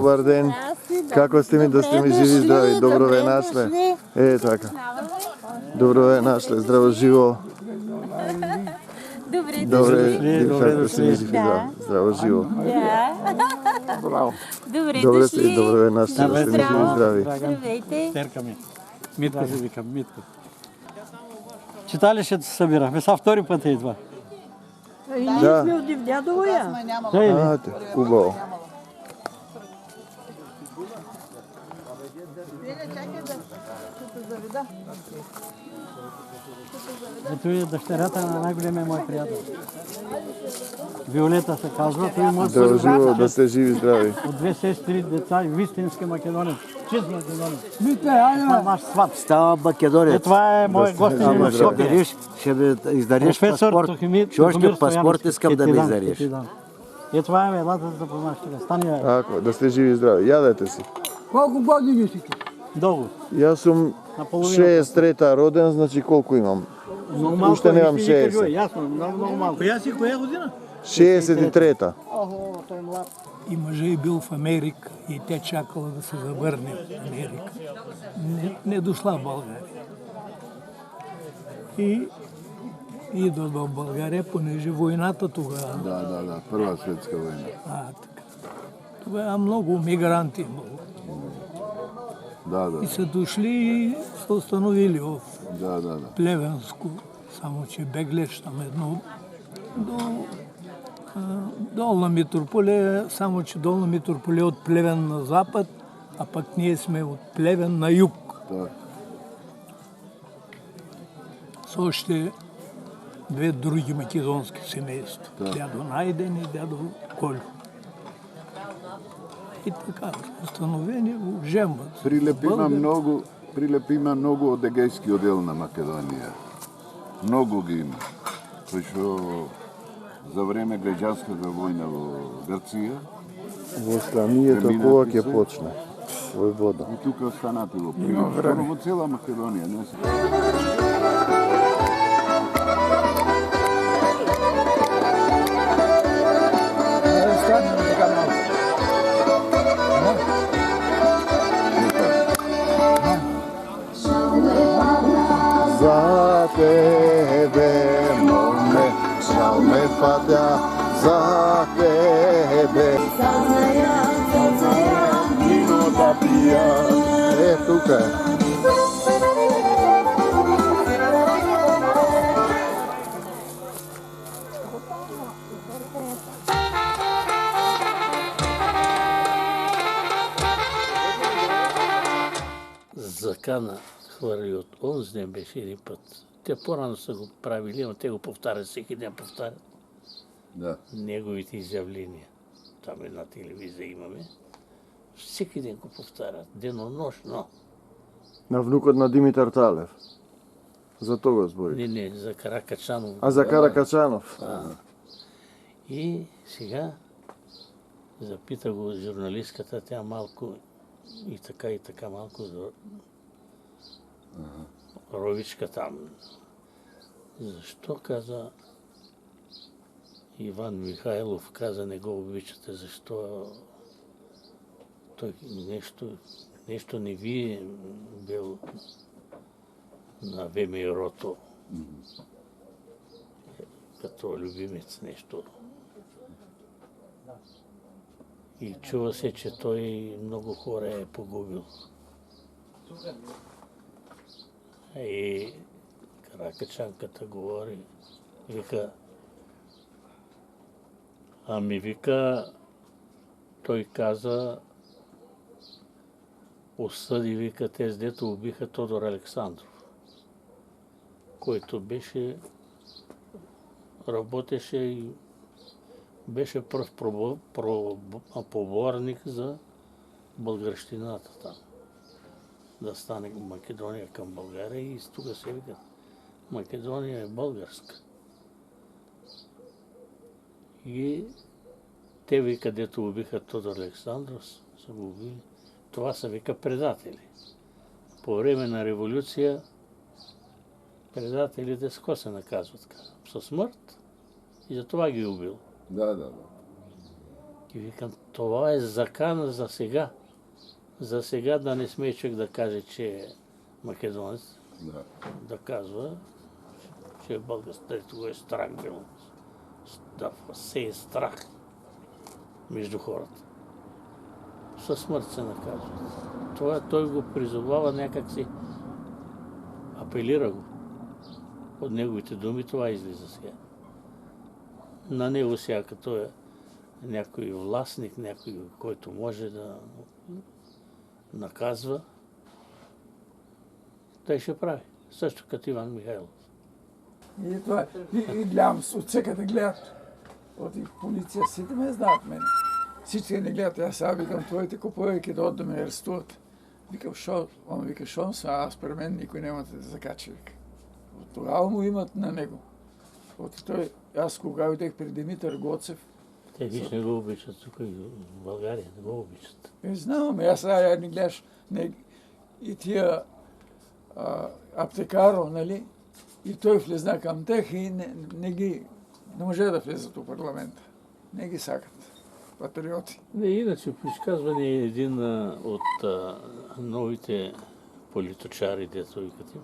добар ден. Како сте ми, да сте ми живи, здрави, добро ве нашле. Така. Добро ве нашле, здраво живо. Добре да сте ми живи, здраво живо. Добре сте, добро ве нашле, да сте ми живи, здрави. Здравейте. Терка ми. Митко се викам, Митко. Читалището се събирахме, са втори път е това. Ние сме от Дивдядово я. Хубаво. Ето е дъщерята на най-големия мой приятел. Виолета се казва. Здраво живо, да сте живи, здрави. От две сестри, деца, истински македонец. Чист македонец. Наш сват. Става македонец. Това е мой гостин в Скопие. Ще ми издариш паспорт. Ще още паспорт искам да ми издариш. Това е, елата да запознаш сега. Стани, Ако, да сте живи, здрави. Ядете си. Колко години си? долу. Јас сум 63-та роден, значи колку имам? Много малко, Уште немам 60. Ясно, много малко. Коя си, коя година? 63-та. Той е млад. И мъжа е бил в Америка и тя чакала да се завърне в Америка. Не дошла в България. И идва в България, понеже войната тогава. Да, Първа светска война. Така. Тогава много мигранти имало. И са дошли и са установили в Плевенско, само че беглеш там едно до Долна Митрополия, само че Долна Митрополия от Плевен на запад, а пък ние сме от Плевен на юг. С още две други македонски семейства. Дядо Найден и дядо Колю. И така, установени го жемват. Прилеп има много од егејски одел на Македонија. Много ги има. Пришо за време граѓанската војна во Грција. Во Сламијето кога ќе почне? Војвода. И тука останати во Прилеп. Во цела Македонија. Не се... За тебе, моме, шал ме патя, за тебе. Вино да пија. Тука е. Закана хвърли от онзи ден беше един път. Те по-рано са го правили, но те го повтарят, всеки ден повтарят. Неговите изявления. Там една телевизия имаме. Всеки ден го повтарят, денонощно. На внукот на Димитар Талев. За тога збори. Не, за Каракачанов. За Каракачанов. И сега запита го журналистката, тя малко и така малко за ровичка там. Защо, каза Иван Михайлов, каза, не го обичате, защо той нещо не ви е бил на ВМРО-то като любимец нещо. И чува се, че той много хора е погубил. И Каракачанката говори, вика, вика, той каза, осъди, вика, тези дето убиха Тодор Александров, който работеше и беше пръв поборник за българщината там. Да стане Македония към България и тук се вика, Македония е българска. И те вика, дето убиха Тодор Александров, са го убили. Това са вика предатели. По време на революция предателите с какво се наказват? Със смърт. И затова ги убил. Да. И викам, Това е закана за сега. За сега да не смее човек да каже, че е македонец. Да казва, че е български. Това е страх било. Да се е страх между хората. Със смърт се наказват. Това той го призовава някак си, апелира го. От неговите думи това излиза сега. На него сега, като е някой властник, някой, който може да наказва, той ще прави. Също като Иван Михайлов. И това, и гледам, от всекъде гледат. От полиция, всички ме знаят мене. Всички не гледат, аз сега викам, твоите купувайки да ме арестуват. Викам, шо? Он вика, шо съм, аз при мен никой нямате да закача, вика. От тогава му имат на него. От той, аз кога видях при Димитър Гоцев. Те виж не го обичат тук и в България, не го обичат. Знам, аз сега не гледаш и тия аптекаро, нали? И той влезна към тях и не може да влезат в парламента. Не ги сакат. Патриоти. Не, иначе по изказване е един от новите политочари, дето викат им.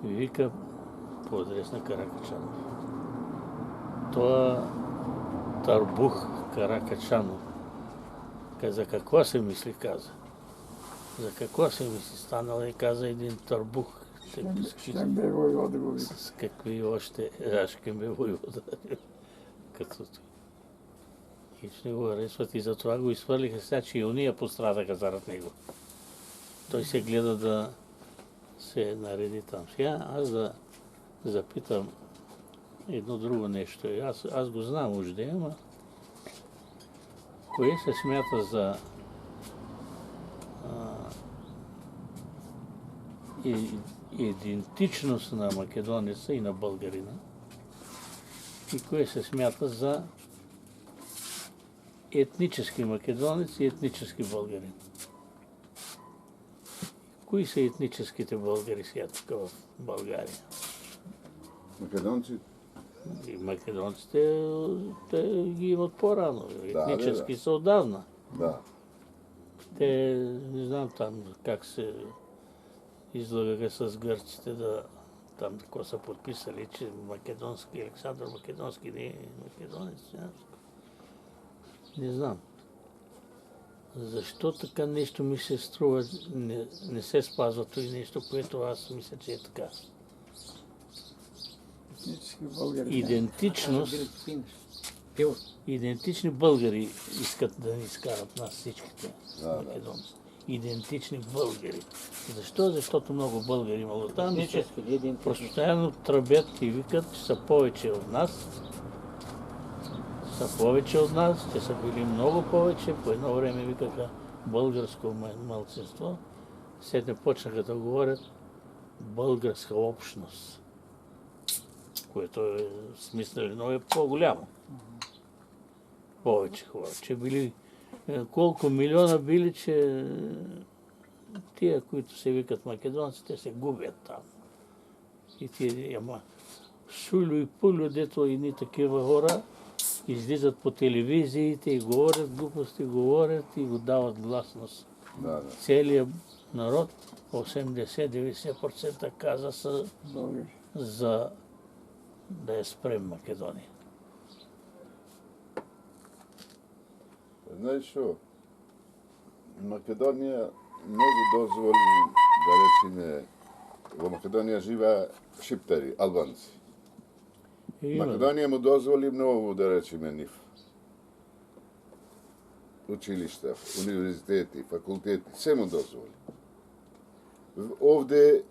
Вика по адрес на Каракачанов. Това Тарбух Каракачанов. За какво се мисли, каза? За какво се мисли? Станал и каза един Тарбух. Щем бе войвода го вика. С какви още щем бе войвода. Като и ще го харесват и затова го изхвърлиха сега, че и уния пострадаха зарад него. Той се гледа да се нареди там. Сега аз да запитам едно друго нещо. Аз го знам ужде, ама кое се смята за идентичност на македонеца и на българина и кое се смята за етнически македонец и етнически българин. Кои са етническите българи сега тук в България? Македонци? И македонците те ги имат по-рано. Етнически са отдавна. Да. Те, не знам там как се излагаха с гърците, там какво са подписали, че македонски, Александър Македонски не е македонец. Не знам. Защо така нещо ми се струва, не се спазва това нещо, което аз мисля, че е така. Идентичност, идентични българи искат да ни изкарат нас всичките македонци. Идентични българи. Защо? Защото много българи имало там и че постоянно тръбят и викат, че са повече от нас. Са повече от нас, те са били много повече. По едно време викаха българско малцинство. Сетне почнаха да говорят българска общност, което е смислено е по-голямо. Повече хора. Че били колко милиона били, че тия, които се викат македонци, те се губят там. И тия, ама Шулю и Пулю, дето едни такива хора, излизат по телевизиите и говорят глупости, говорят и го дават гласност. Целият народ, 80-90% каза са за да я спрем Македония. Знаеш що? Македонија многу дозволи, да речеме, во Македонија живеа шиптари, албанци. Македонија му дозволи многу, да речеме, нив. Училишта, универзитети, факултети, се му дозволи. Овде,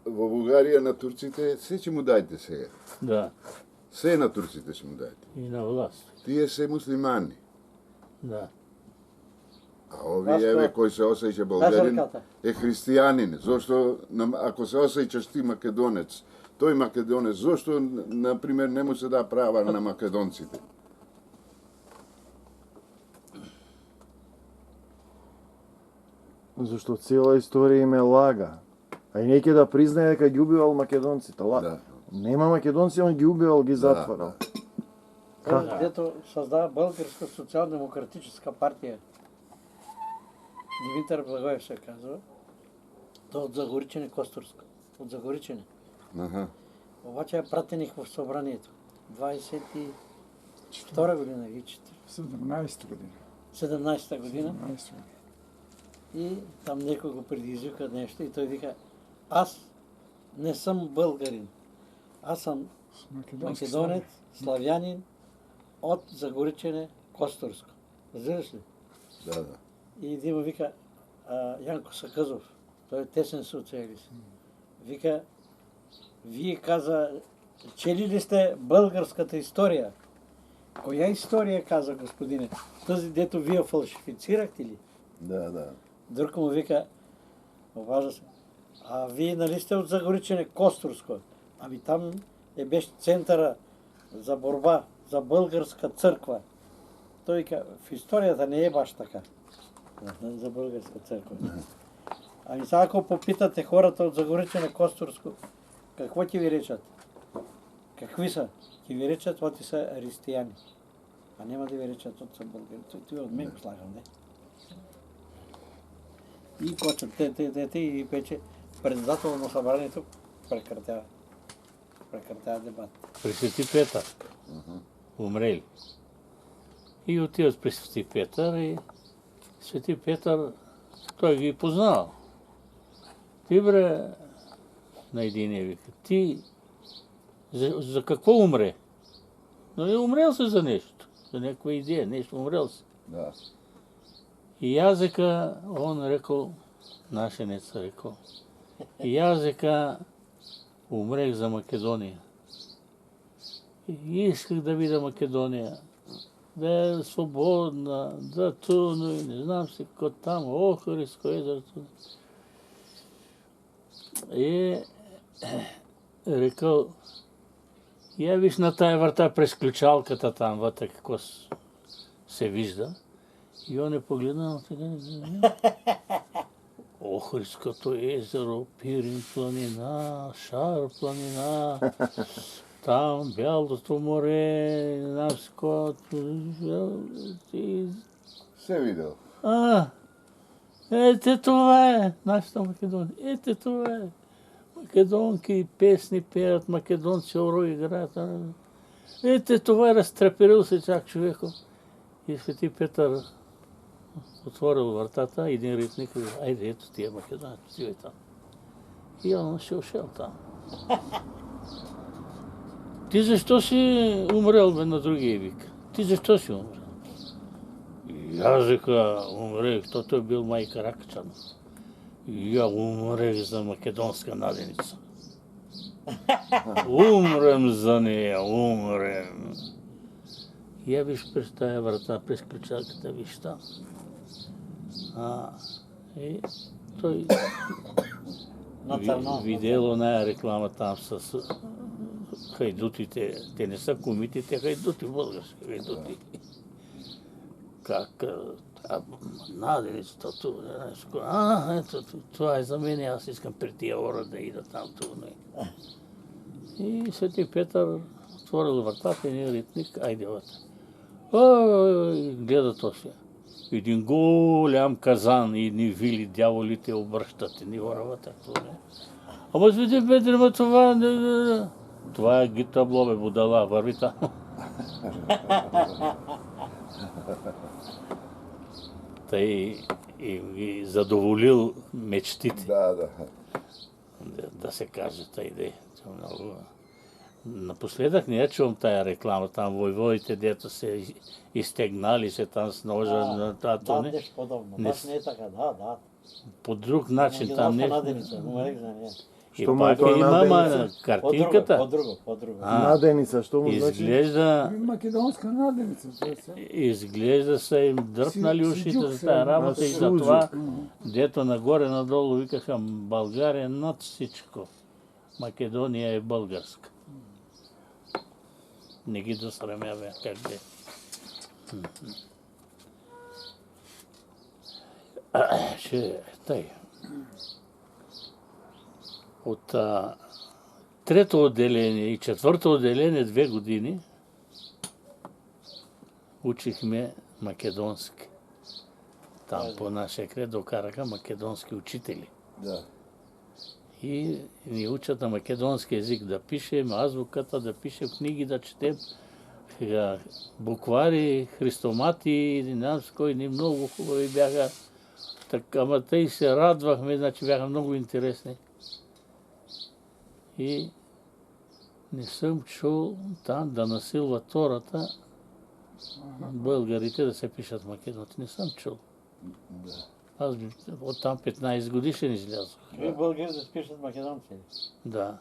во Бугарија, на турците, се ќе му дајте сега. Да. Се на турците ќе му дајте. И на власт. Тие се муслимани. Да. А овие, еве, кој се осеќа българин, е христијанин. Зошто, ако се осеќаш ти македонец, тој македонец, зошто, например, не му се да права на македонците? Зашто цела историја им е лага. А и неќе да признае дека ги убивал македонците. Да. Нема македонци, он ги убивал, ги затварал. Той, дето създава Българска социал-демократическа партия. Димитър Благоев се казва. Той от Загоричене Костурско. От Загоричене. Обаче е пратеник в събранието. 22 година и 17 година. 17 година. 17 година. И там някой го предизвика нещо и той вика: аз не съм българин. Аз съм македонец, славянин от Загоричене Костурско. Разбираш ли? Да. И един му вика, Янко Сакъзов, той е тесен социалист. Вика, вие каза, чели ли сте българската история? Коя история, каза господине? Тази, дето вие фалшифицирахте ли? Да. Друг му вика, обажда се, а вие нали сте от Загоричене Костурско? Ами там беше центъра за борба за българска църква. Той вика, в историята не е баш така. За българска църква. Ами сега ако попитате хората от Загоричене Костурско, какво ти ви речат? Какви са? Ти ви речат, оти са християни. А няма да ви речат, от са българи. Той от мен го слагам, не? И почват те и вече председател на събранието прекратява дебат. При Свети Петър умрели. И отиват при Свети Петър и Свети Петър, той ги познал. Ти, бре, на единия вика, ти за какво умре? Но умрел си за нещо, за някаква идея, нещо умрел си. Да. И аз дека, он рекол, нашенец рекол, и аз дека умрех за Македония. И исках да видя Македония, да е свободна, да туно и не знам си какво там, Охридско езерото. И рекал, я виж на тая врата през ключалката там, вътре какво се вижда. И он е погледнал така, Охридското езеро, Пирин планина, Шар планина, там Бялото море, Навско. Се видел. Ете това е нашата Македония. Ете това е. Македонки песни пеят, македонци оро играят. Ете това е, разтреперил се чак човеко. И Свети Петър отворил вратата, един ритник и казал, айде, ето тия Македония, отивай там. И он ще ушел там. Ти защо си умрел, бе, на другия вик? Ти защо си умрел? И аз вика, умрех, то той бил майка Ракчан. И я умрех за македонска наденица. Умрем за нея, умрем. И я виж през тая врата, през ключалката, виж там. И той видел оная реклама там с хайдутите. Те не са комите, те хайдути, български хайдути. Как наденицата тук, ето, това е за мен, аз искам при тия ора да ида там тук. И Свети Петър отворил вратата, един ритник, айде вътре. Гледа то си. Един голям казан и едни вили, дяволите обръщат, едни хора вътре. Ама Свети Петър, това е гитабло, бе, будала, върви там. Тъй и ги задоволил мечтите. Да се каже тъй де. Напоследък не я чувам тая реклама, там войводите, дето се изтегнали се там с ножа на това. Да, нещо подобно. Баш не е така, да. По друг начин там нещо. И Що му е пак това има наденица? картинката. По-друго. Наденица, що му значи? Изглежда, Македонска наденица. изглежда са им дръпнали ушите за тая работа и за това, дето нагоре-надолу викаха България над всичко. Македония е българска. Не ги досрамяваме как де. Тъй. От трето отделение и четвърто отделение 2 години учихме македонски. Там по нашия край докараха македонски учители. Да. И ни учат на македонски език да пишем, азбуката, да пишем книги, да четем, буквари, христомати, не знам с кой, ни много хубави бяха. Така, ама тъй се радвахме, значи бяха много интересни. И не съм чул там да насилват хората българите да се пишат македонци. Не съм чул. Аз оттам 15 годишен излязох. Вие българи да спишат македонци. Да.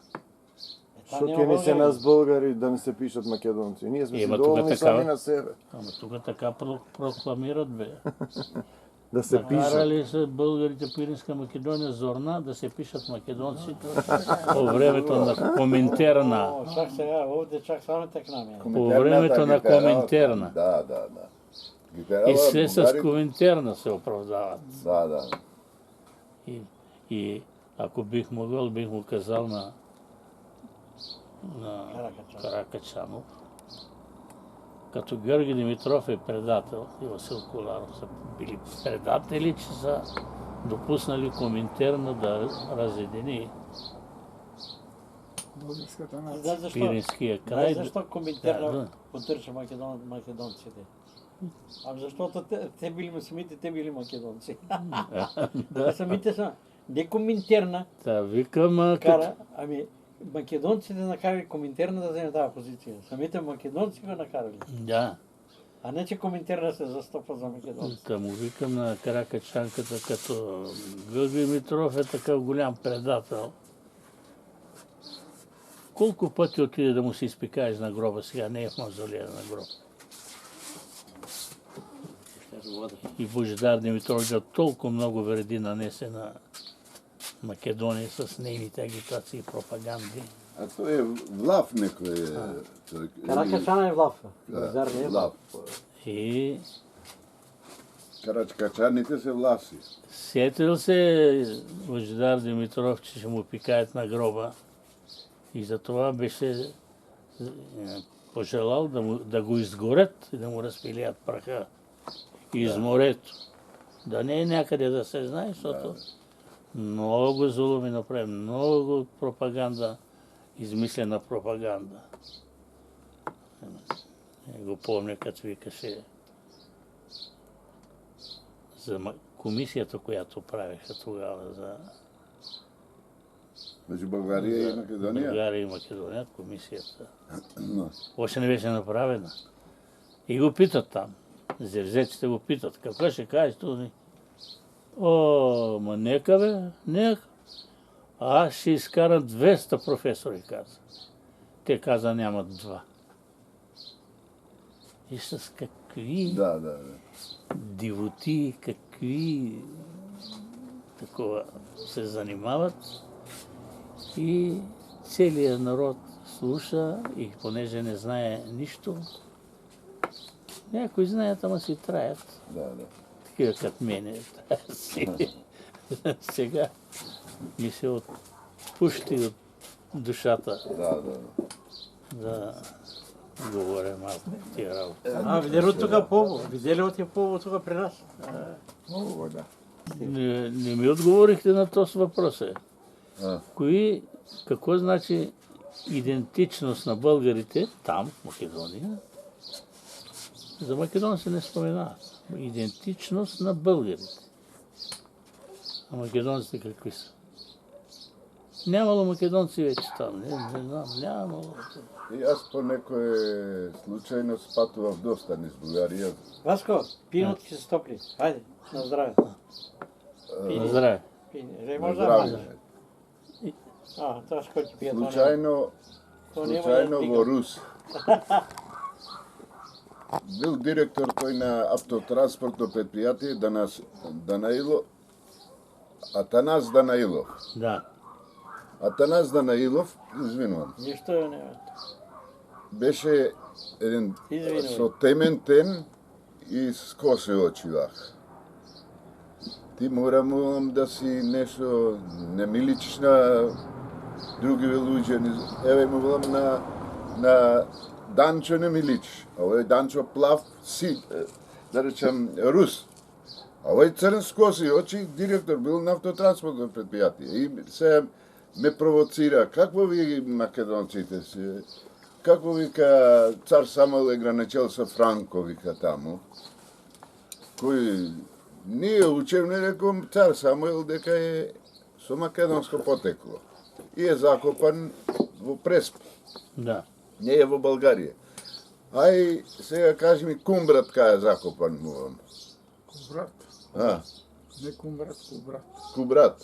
Що ке ни се нас българи да не се пишат македонци? Ние сме си доволни сами на себе. Ама тук така прокламират, бе. Да се пишат. Накарали се българите в Пиринска Македония зорна да се пишат македонци по времето на Коминтерна. Чак сега, овде чак само така ми. По времето на Коминтерна. Да. И след с Коминтерна се оправдават. Да. И ако бих могъл, бих му казал на Каракачанов, като Георги Димитров е предател и Васил Коларов са били предатели, че са допуснали Коминтерна да разедини Българската нация. Пиринския край. Защо Коминтерна поддържа македонците? Защото те били самите, те били македонци. Самите са. Не Коминтерна Да, викам, кара, ами македонците накарали Коминтерна да вземе тази позиция. Самите македонци го накарали. да, А не, че Коминтерна се застъпва за македонците. да му викам на Каракачанката, като Георги Димитров е такъв голям предател. Колко пъти отиде да му се изпикаеш на гроба, сега не е в мавзолея на гроба. И Божидар Димитров да толкова много вреди нанесе на Македония с нейните агитации и пропаганди. А то е влав некој е. Каракачана е влав. Да, Зар не е влав. И Карачкачаните се власи. сетил се Божидар Димитров, че ще му пикаят на гроба. И затова беше пожелал да го изгорят и да му разпилият праха из морето. Да не е някъде да се знае, защото много зулуми направи, много пропаганда, измислена пропаганда. Го помня, като викаше за комисията, която правеха тогава за Меѓу Българија и Македонија. България и Македония, комисията. Още не беше направена. И го питат там. Зевзеците го питат. Какво ще кажеш тук? О, ма нека бе, нека. Аз ще изкарам 200 професори, каза. Те каза нямат 2. И с какви дивоти, какви такова се занимават. И целият народ слуша и понеже не знае нищо, някои знаят, ама си траят. Такива като мене. Сега ми се отпущи от душата да говоря малко тия работи. Видели от тук Пово? Видели от Пово тук при нас? Много, да. Не ми отговорихте на този въпрос. Какво значи идентичност на българите там, в Македония? За македонци не споменават. Идентичност на българите. А македонците какви са? Нямало македонци вече там. Не знам, нямало. И аз по некој случајност патував доста низ Бугарија. Васко, пинотки се стопли. Хайде, на здраве. На здраве. Може да мазаш. Това ще който пият. Случајно во Рус. Бил директор тој на автотранспортно предпријатие Атанас Данаилов. Да. Атанас Данаилов, извинувам. Ништо не е. Беше еден со темен тен и с косе очи вака. Ти морам да си нешто, не ми личиш на други луѓе. Еве му велам на Данчо не ми личи. Овој Данчо плав, да речем, рус. А овој црн с коси очи, директор бил на автотранспортно предпријатие. И се ме провоцира, какво ви македонците си, како вика цар Самуил е граничел со Франко, вика таму, кој ние учевни реком цар Самуил дека е со македонско потекло и е закопан во Преспа, Да. не е во Българија. Ај, сега кажи ми кумбрат кај е закопан му вам. Кубрат. А, Не кумбрат, кубрат. кубрат,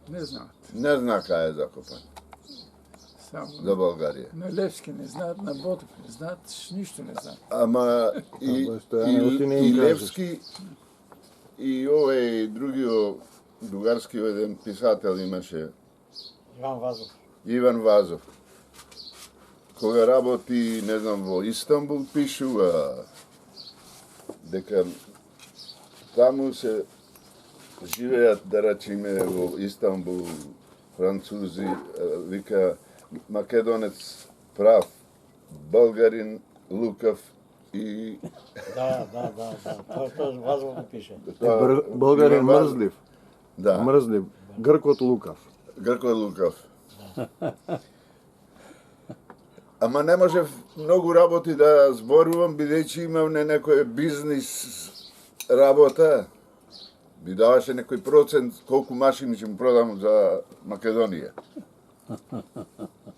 Не знаат. не зна кај е закопан Само за Българија. на Левски не знаат, на Ботов не знаат, ништо не знаат. Ама и, Абе, Стојане, оти не и им кажеш. Левски и овој другиот бугарски еден писател имаше, Иван Вазов. Иван Вазов. Кога работи, не знам, во Истанбул, пишува дека таму се живеат, да речеме, во Истанбул, французи, вика македонец прав, българин лукав и Да. Тоа Вазов го пише. Българин Иван Вазов. мрзлив. Да, Мрзлив. Гркот лукав. Грко лукав. Ама не можев многу работи да зборувам, бидејќи имам не некој бизнис работа. Би даваше некој процент колку машини ќе му продам за Македонија.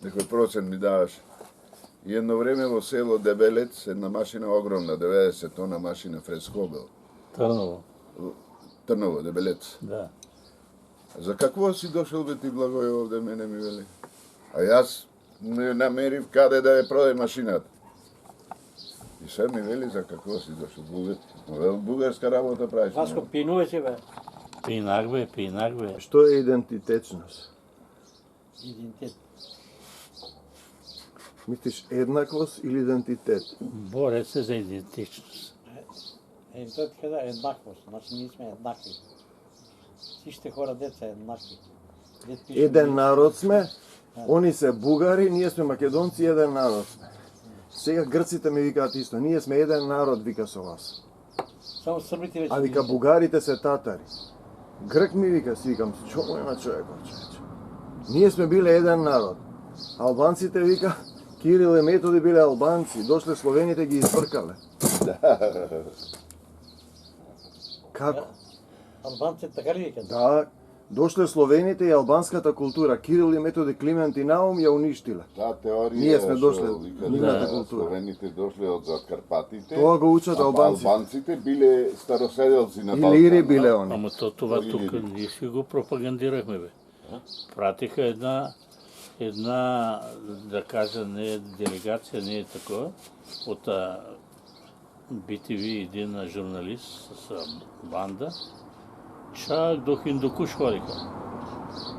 Некој процент ми даваше. И едно време во село Дебелец, една машина огромна, 90 тона машина Фрескобел. Трново. Трново, Дебелец. Да. За какво си дошол бе ти Благој овде, мене ми вели? А јас не намерив каде да ја продај машината. И се ми вели за какво си дошол? Бугарска работа правиш. Васко, пинува си, бе. Пинак бе. Што е идентитетност? Идентитет. Мислиш еднаквост или идентитет? Боре се за идентичност. Тоа ти кажа еднаквост. Значи, ние сме еднакви. Сите хора деца еднакви. Еден народ сме, они се бугари, ние сме македонци, еден народ сме. Сега грците ми викаат исто, ние сме еден народ, вика со вас. Само србите веќе. А вика бугарите се татари. Грк ми вика, си викам, што му има човекот, човече? Ние сме биле еден народ. Албанците вика, Кирил и Методи биле албанци, дошле словените ги избркале. Како? Албанците така ли викаат? Да, дошле словените и албанската култура. Кирил и Методи, Климент и Наум ја уништиле. Таа теорија Ние сме што дошле, викаат, нивната да, култура. Словените дошле од Карпатите. Тоа го учат а албанците. албанците биле староседелци на Балкан. Илири биле они. Ама това Или тук или. ние си го пропагандирахме, бе. Пратиха една, да кажа, не делегация, не е такова, от BTV един журналист с банда, чак до Хиндукуш ходиха.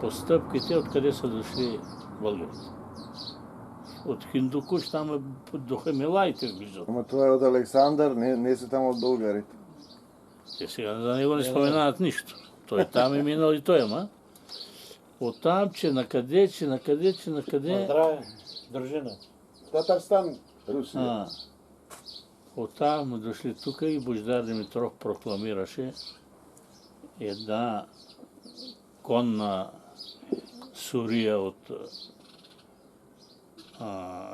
По стъпките, откъде са дошли българите. От Хиндукуш там до Хамилайте близо. Ама тоа е од Александар, не се таму од българите. Те сега за него не споменават нищо. Той там е минал и той, ама. Оттам, че накъде. Здраве, дружина. Татарстан, Русија. Оттам дошли тук и Божидар Димитров прокламираше една конна сурия от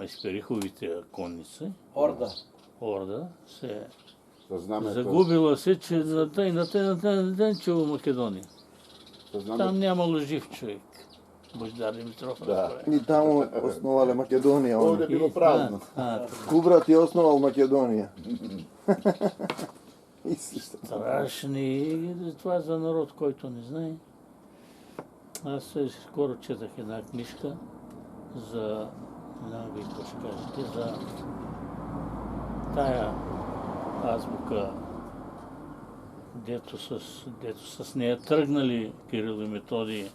Испериховите конници. Орда се загубила се, че на тъй ден, че в Македония. Там нямало жив човек. Божидар Димитров. И таму основале Македонија. Овде било празно. Кубрат ја основал Македонија. Страшни. Това за народ, който не знае. Аз скоро четах една книжка за, не знам ви какво ще кажете, за тая азбука, дето с нея тръгнали Кирил и Методий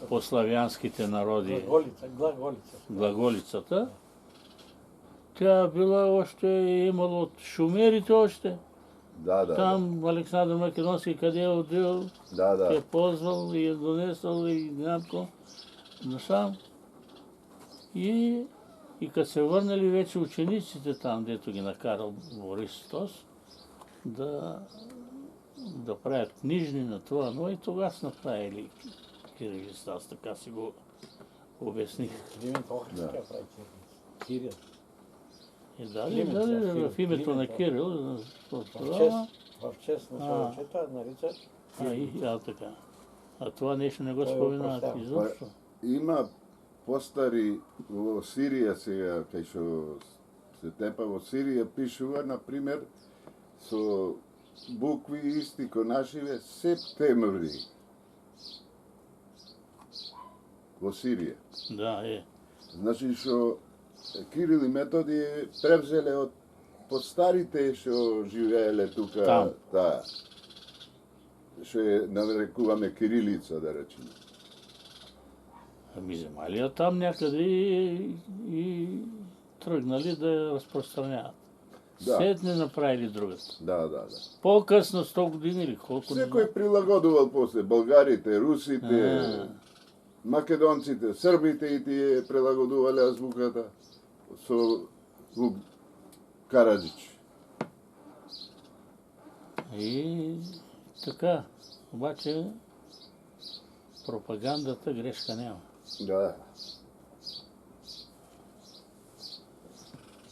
по славянските народи. Глаголицата. Тя била още, имала от шумерите още. Там Александър Македонски къде е отдел, е ползвал и е донесъл и някакво насам. И И kad се върнали вече учениците там, дето ги накарал Борис Тос, да правят книжни на това, но и тогава направили кирилица, аз така си го обясних. Климент Охридски прави Кирил. И дали в името на Кирил, В чест на човечета нарича така. А това нещо не го споменават изобщо. Има постари во Сирија сега, кај што се тепа во Сирија, пишува, например, со букви исти ко нашиве, септември. Во Сирија. Да, е. Значи што Кирил и Методи превзеле од постарите што живееле тука, Там. таа. Што е нарекуваме кирилица, да речеме. Ами вземали я там някъде и тръгнали да я разпространяват. Да. Сетне направили другата. Да. По-късно, 100 години или колко не Секој прилагодувал после, българите, русите, македонците, србите и тие прилагодувале азбуката со Вук Караджич. И така, обаче пропагандата грешка няма. Да.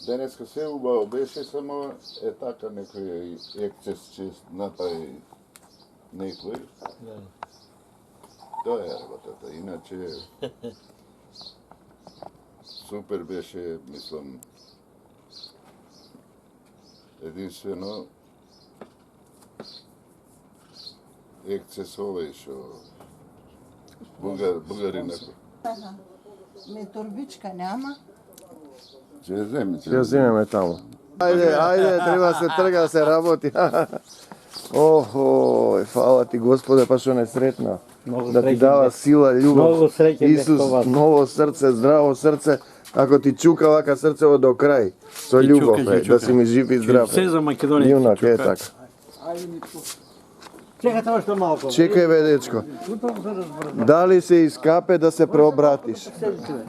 Денеска се убаво беше, само е така некој ексцес че направи некој. Тоа е работата. Иначе супер беше, мислам, единствено ексцес овој што бугарина. Ми турбичка няма. Ќе ја земе. Ќе ја земеме таму. Ајде, треба се трга да се работи. Охо, фала ти Господе, па што не сретна. Да ти дава сила, љубов. Исус, ново срце, здраво срце. Ако ти чука вака срцево до крај, со љубов, да си ми жив и здрав. Се за Македонија. Юнак, е така. Чекайте още малко. Чекај бе, дечко. Дали се искапе да се преобратиш?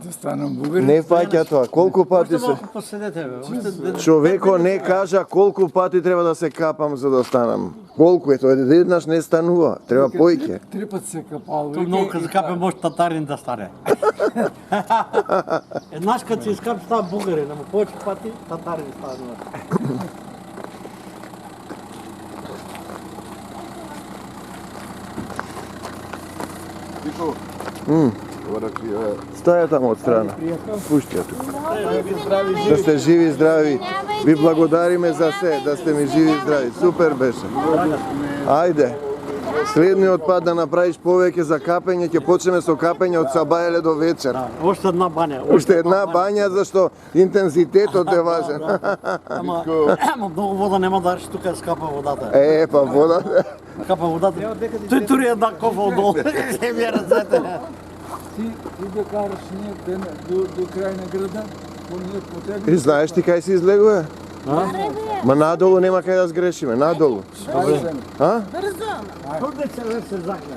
Да станам бугарин. Не фаќа тоа. Колку пати се... Поседете, бе. Човеко не кажа колку пати треба да се капам за да станам. Колку е тоа? Еднаш не станува. Треба поиќе. 3 пати се капал. То много като скапе може татарин да стане. Еднаш като се изкапе става бугарин, ама повече пати татарин става. Тихо. Ора ти ја... Стаја таму од страна. Пушти ја тука. Да сте живи и здрави. Ви благодариме за се, да сте ми живи и здрави. Супер беше. Ајде. Следниот пат да направиш повеќе за капење, ќе почнеме со капење од сабајле до вечер. Още една баня. Уште една бања, зашто интензитетот е важен. Ама много вода нема да тук да скапа водата. Па водата. Скапа водата. Тој тури една кофа одолу. Се ми ръцете. Ти да караш ние до крај на града, ние потегнем. И знаеш ти кај се излегува? Ма надолу нема кај да сгрешиме, надолу. Брзо. А? Брзо. Тук да се закне.